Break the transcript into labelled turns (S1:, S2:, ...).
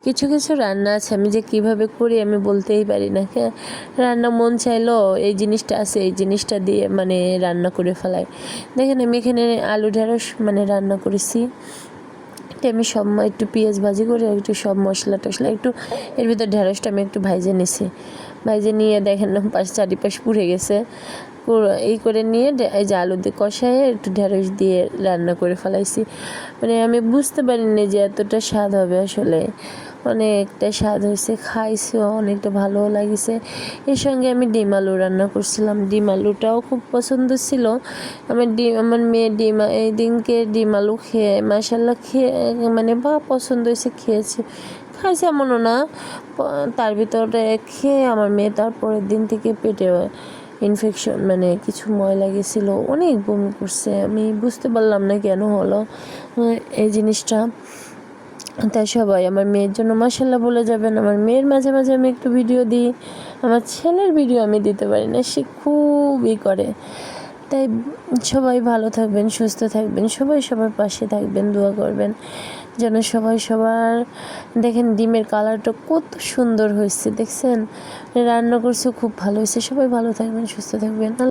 S1: কিছু কিছু রান্না আছে আমি যে কিভাবে করি আমি বলতেই পারি না। রান্না মন চাইলো এই জিনিসটা আছে, এই জিনিসটা দিয়ে মানে রান্না করে ফেলাই। দেখেন আমি এখানে আলু ঢেঁড়স মানে রান্না করেছি। আমি সব একটু পেঁয়াজ ভাজি করে একটু সব মশলা টশলা একটু এর ভিতর ঢেঁড়সটা আমি একটু ভাইজে নিছি। ভাইজে নিয়ে দেখেন না চারিপাশ পুড়ে গেছে। এই করে নিয়ে এই যে আলু দিয়ে কষায় একটু ঢেঁড়স দিয়ে রান্না করে ফেলাইছি। মানে আমি বুঝতে পারিনি যে এতটা স্বাদ হবে। আসলে অনেকটা স্বাদ হয়েছে, খাইছিও অনেকটা ভালোও লাগিছে। এর সঙ্গে আমি ডিম আলু রান্না করছিলাম, ডিম আলুটাও খুব পছন্দ ছিল আমার মেয়ে এই দিনকে ডিম আলু খেয়ে মাশাল্লাহ খেয়ে মানে পছন্দ হয়েছে, খাইছে এমনও না। তার ভিতরে খেয়ে আমার মেয়ে তারপরের দিন থেকে পেটে ইনফেকশন মানে কিছু ময়লা গেছিলো, অনেক বমি করছে। আমি বুঝতে পারলাম না কেন হলো এই জিনিসটা। তাই সবাই আমার মেয়ের জন্য মাশাল্লাহ বলে যাবেন। আমার মেয়ের মাঝে মাঝে আমি একটু ভিডিও দিই, আমার ছেলের ভিডিও আমি দিতে পারি না, সে খুবই করে। তাই সবাই ভালো থাকবেন, সুস্থ থাকবেন, সবাই সবার পাশে থাকবেন, দোয়া করবেন যেন সবাই সবার। দেখেন ডিমের কালারটা কত সুন্দর হয়েছে, দেখছেন? রান্না করছে খুব ভালো হয়েছে। সবাই ভালো থাকবেন, সুস্থ থাকবেন।